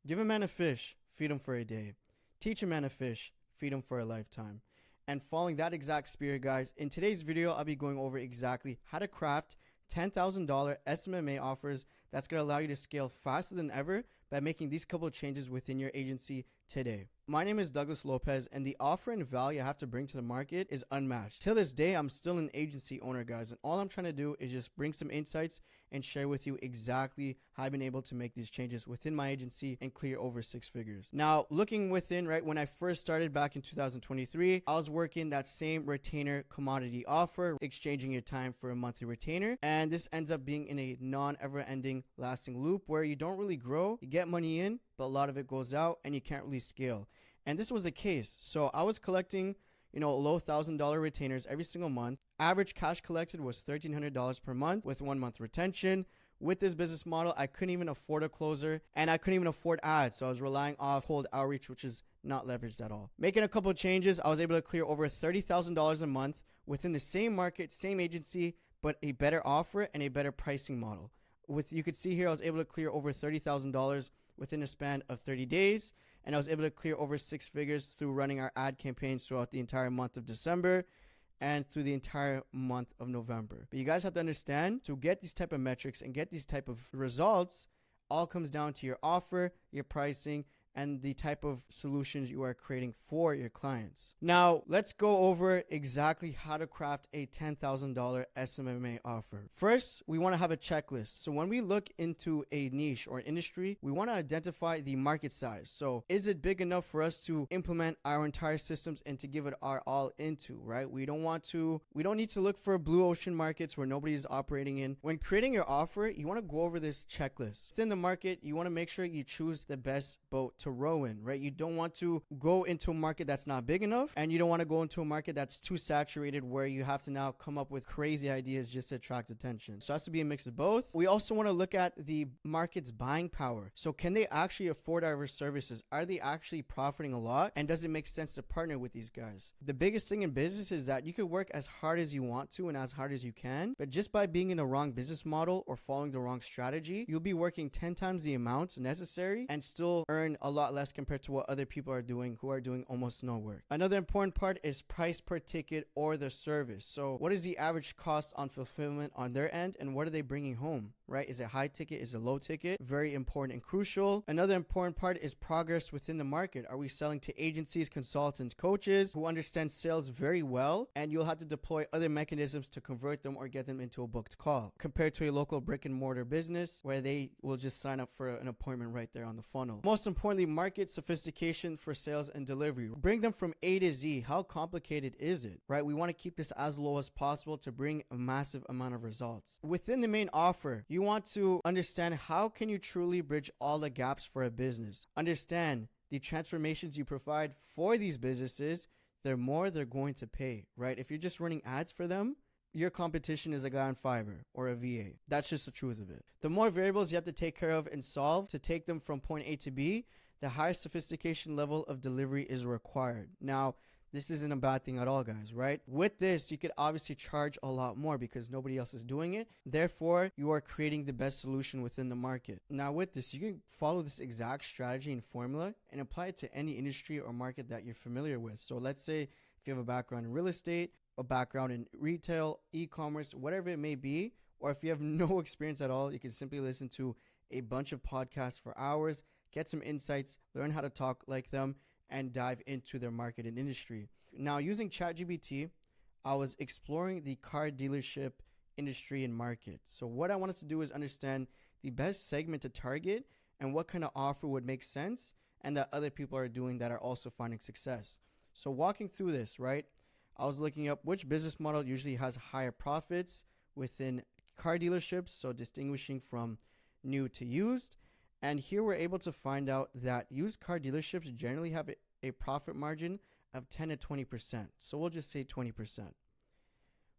Give a man a fish, feed him for a day. Teach a man a fish, feed him for a lifetime. And following that exact spirit, guys, in today's video, I'll be going over exactly how to craft $10,000 SMMA offers that's going to allow you to scale faster than ever by making these couple of changes within your agency today. My name is Douglas Lopez, and the offer and value I have to bring to the market is unmatched. Till this day, I'm still an agency owner, guys, and all I'm trying to do is just bring some insights and share with you exactly how I've been able to make these changes within my agency and clear over 6 figures. Now, looking within, right, when I first started back in 2023, I was working that same retainer commodity offer, exchanging your time for a monthly retainer, and this ends up being in a non-ever-ending lasting loop where you don't really grow, you get money in, but a lot of it goes out and you can't really scale. And this was the case. So I was collecting, low $1,000 retainers every single month. Average cash collected was $1,300 per month with 1 month retention. With this business model, I couldn't even afford a closer and I couldn't even afford ads. So I was relying off cold outreach, which is not leveraged at all. Making a couple of changes, I was able to clear over $30,000 a month within the same market, same agency, but a better offer and a better pricing model. You could see here, I was able to clear over $30,000 within a span of 30 days. And I was able to clear over 6 figures through running our ad campaigns throughout the entire month of December and through the entire month of November. But you guys have to understand, to get these type of metrics and get these type of results, all comes down to your offer, your pricing, and the type of solutions you are creating for your clients. Now, let's go over exactly how to craft a $10,000 SMMA offer. First, we want to have a checklist. So when we look into a niche or industry, we want to identify the market size. So is it big enough for us to implement our entire systems and to give it our all into, right? We don't need to look for blue ocean markets where nobody is operating in. When creating your offer, you want to go over this checklist. Within the market, you want to make sure you choose the best boat to row in, right? You don't want to go into a market that's not big enough, and you don't want to go into a market that's too saturated where you have to now come up with crazy ideas just to attract attention. So it has to be a mix of both. We also want to look at the market's buying power. So can they actually afford our services? Are they actually profiting a lot? And does it make sense to partner with these guys? The biggest thing in business is that you could work as hard as you want to and as hard as you can, but just by being in the wrong business model or following the wrong strategy, you'll be working 10 times the amount necessary and still earn a lot less compared to what other people are doing who are doing almost no work. Another important part is price per ticket or the service. So what is the average cost on fulfillment on their end and what are they bringing home, right? Is it high ticket? Is it low ticket? Very important and crucial. Another important part is progress within the market. Are we selling to agencies, consultants, coaches who understand sales very well, and you'll have to deploy other mechanisms to convert them or get them into a booked call compared to a local brick and mortar business where they will just sign up for an appointment right there on the funnel. Most importantly, market sophistication for sales and delivery. Bring them from A to Z. How complicated is it, right? We want to keep this as low as possible to bring a massive amount of results. Within the main offer, you want to understand how can you truly bridge all the gaps for a business. Understand the transformations you provide for these businesses. The more they're going to pay, right? If you're just running ads for them, your competition is a guy on Fiverr or a VA. That's just the truth of it. The more variables you have to take care of and solve to take them from point A to B, the higher sophistication level of delivery is required. Now, this isn't a bad thing at all, guys, right? With this, you could obviously charge a lot more because nobody else is doing it. Therefore, you are creating the best solution within the market. Now, with this, you can follow this exact strategy and formula and apply it to any industry or market that you're familiar with. So let's say if you have a background in real estate, a background in retail, e-commerce, whatever it may be, or if you have no experience at all, you can simply listen to a bunch of podcasts for hours, get some insights, learn how to talk like them, and dive into their market and industry. Now, using ChatGPT, I was exploring the car dealership industry and market. So what I wanted to do is understand the best segment to target and what kind of offer would make sense and that other people are doing that are also finding success. So walking through this, right, I was looking up which business model usually has higher profits within car dealerships, so distinguishing from new to used. And here we're able to find out that used car dealerships generally have a profit margin of 10 to 20%. So we'll just say 20%.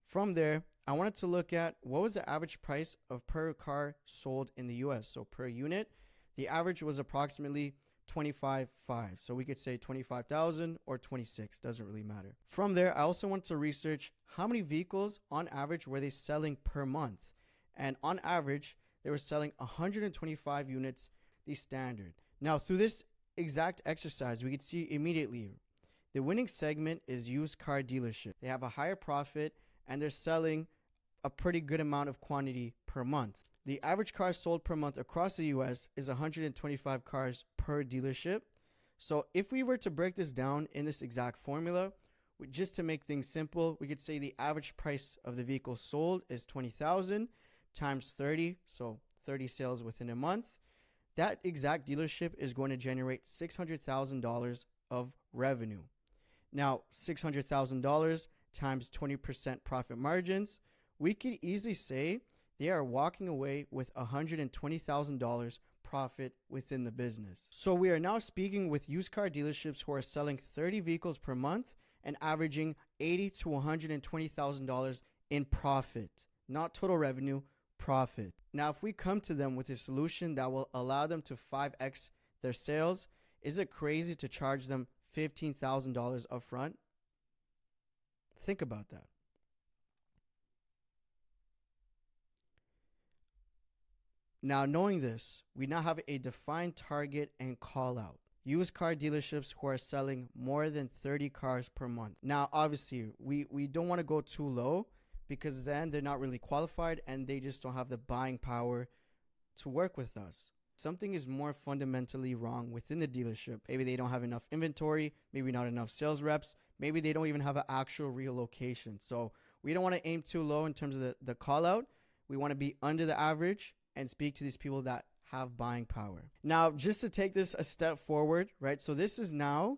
From there, I wanted to look at what was the average price of per car sold in the US. So per unit, the average was approximately 25.5. So we could say 25,000 or 26, doesn't really matter. From there, I also want to research how many vehicles on average were they selling per month. And on average, they were selling 125 units, the standard. Now, through this exact exercise, we can see immediately the winning segment is used car dealership. They have a higher profit and they're selling a pretty good amount of quantity per month. The average cars sold per month across the US is 125 cars per dealership. So if we were to break this down in this exact formula, just to make things simple, we could say the average price of the vehicle sold is $20,000 times 30, so 30 sales within a month. That exact dealership is going to generate $600,000 of revenue. Now, $600,000 times 20% profit margins, we could easily say they are walking away with $120,000 profit within the business. So we are now speaking with used car dealerships who are selling 30 vehicles per month and averaging $80,000 to $120,000 in profit, not total revenue, profit. Now, if we come to them with a solution that will allow them to 5x their sales, is it crazy to charge them $15,000 upfront? Think about that. Now, knowing this, we now have a defined target and call out. Used car dealerships who are selling more than 30 cars per month. Now, obviously, we don't want to go too low because then they're not really qualified and they just don't have the buying power to work with us. Something is more fundamentally wrong within the dealership. Maybe they don't have enough inventory, maybe not enough sales reps, maybe they don't even have an actual real location. So we don't want to aim too low in terms of the call out. We want to be under the average and speak to these people that have buying power. Now, just to take this a step forward, right? So this is now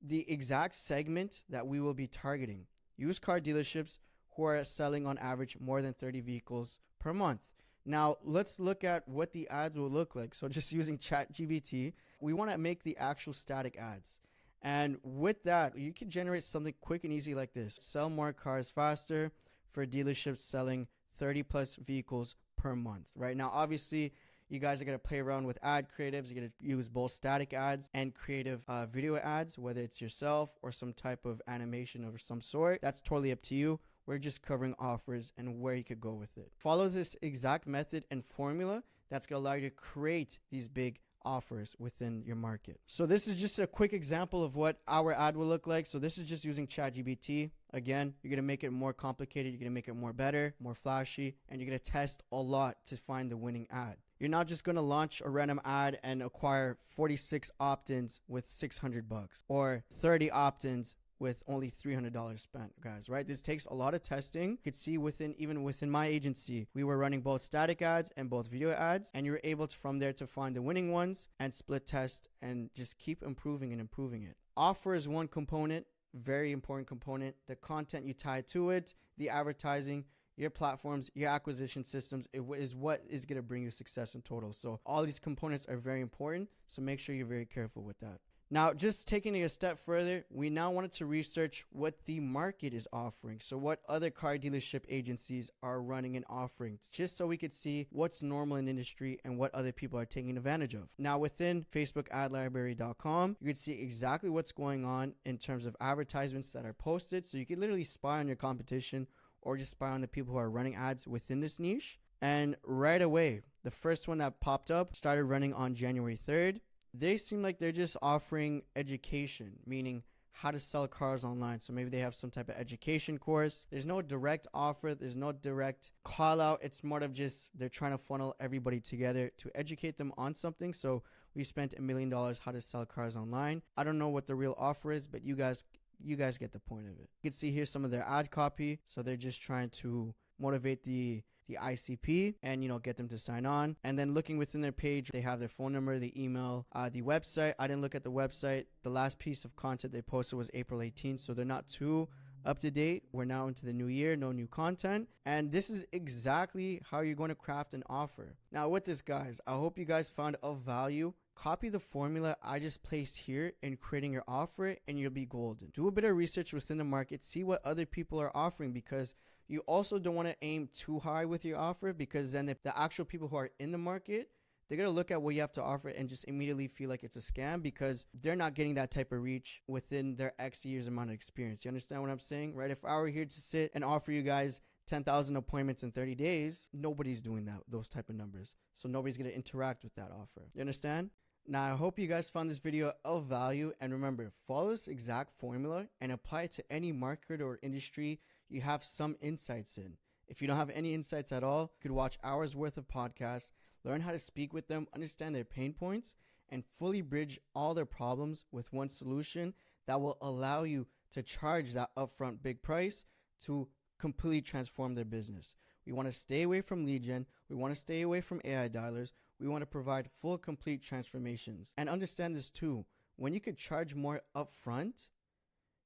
the exact segment that we will be targeting. Used car dealerships who are selling on average more than 30 vehicles per month. Now, let's look at what the ads will look like. So just using ChatGPT, we want to make the actual static ads. And with that, you can generate something quick and easy like this. Sell more cars faster for dealerships selling 30 plus vehicles per month. Right now, obviously, you guys are going to play around with ad creatives. You're going to use both static ads and creative video ads, whether it's yourself or some type of animation of some sort. That's totally up to you. We're just covering offers and where you could go with it. Follow this exact method and formula that's going to allow you to create these big offers within your market. So this is just a quick example of what our ad will look like. So this is just using ChatGPT. Again, you're going to make it more complicated. You're going to make it more better, more flashy, and you're going to test a lot to find the winning ad. You're not just going to launch a random ad and acquire 46 opt-ins with $600 or 30 opt-ins with only $300 spent, guys, right? This takes a lot of testing. You could see even within my agency, we were running both static ads and both video ads, and you're able to from there to find the winning ones and split test and just keep improving and improving it. Offer is one component, very important component. The content you tie to it, the advertising, your platforms, your acquisition systems, is what is going to bring you success in total. So all these components are very important. So make sure you're very careful with that. Now, just taking it a step further, we now wanted to research what the market is offering. So what other car dealership agencies are running and offering, just so we could see what's normal in the industry and what other people are taking advantage of. Now, within facebookadlibrary.com, you can see exactly what's going on in terms of advertisements that are posted. So you can literally spy on your competition or just spy on the people who are running ads within this niche. And right away, the first one that popped up started running on January 3rd. They seem like they're just offering education, meaning how to sell cars online. So maybe they have some type of education course. There's no direct offer. There's no direct call out. It's more of just they're trying to funnel everybody together to educate them on something. So we spent $1 million how to sell cars online. I don't know what the real offer is, but you guys get the point of it. You can see here some of their ad copy. So they're just trying to motivate the ICP and, get them to sign on. And then looking within their page, they have their phone number, the email, the website. I didn't look at the website. The last piece of content they posted was April 18th. So they're not too up to date. We're now into the new year, no new content. And this is exactly how you're going to craft an offer. Now with this, guys, I hope you guys found of value. Copy the formula I just placed here in creating your offer and you'll be golden. Do a bit of research within the market. See what other people are offering, because you also don't want to aim too high with your offer, because then the actual people who are in the market, they're going to look at what you have to offer and just immediately feel like it's a scam because they're not getting that type of reach within their X years amount of experience. You understand what I'm saying, right? If I were here to sit and offer you guys 10,000 appointments in 30 days, nobody's doing those type of numbers. So nobody's going to interact with that offer. You understand? Now, I hope you guys found this video of value, and remember, follow this exact formula and apply it to any market or industry you have some insights in. If you don't have any insights at all, you could watch hours worth of podcasts, learn how to speak with them, understand their pain points, and fully bridge all their problems with one solution that will allow you to charge that upfront big price to completely transform their business. We want to stay away from lead gen. We want to stay away from AI dialers. We want to provide full, complete transformations. And understand this too. When you could charge more upfront,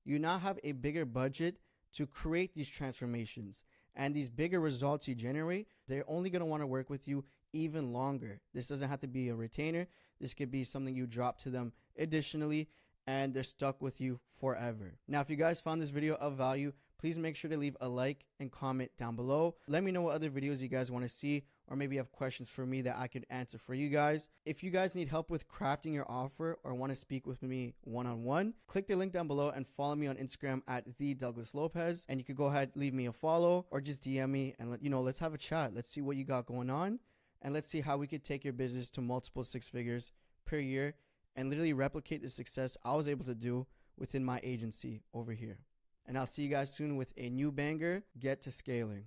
you now have a bigger budget to create these transformations. And these bigger results you generate, they're only going to want to work with you even longer. This doesn't have to be a retainer. This could be something you drop to them additionally, and they're stuck with you forever. Now, if you guys found this video of value, please make sure to leave a like and comment down below. Let me know what other videos you guys want to see, or maybe you have questions for me that I could answer for you guys. If you guys need help with crafting your offer or want to speak with me one-on-one, click the link down below and follow me on Instagram at @TheDouglasLopez. And you could go ahead, leave me a follow, or just DM me and let's have a chat. Let's see what you got going on, and let's see how we could take your business to multiple six figures per year and literally replicate the success I was able to do within my agency over here. And I'll see you guys soon with a new banger. Get to scaling.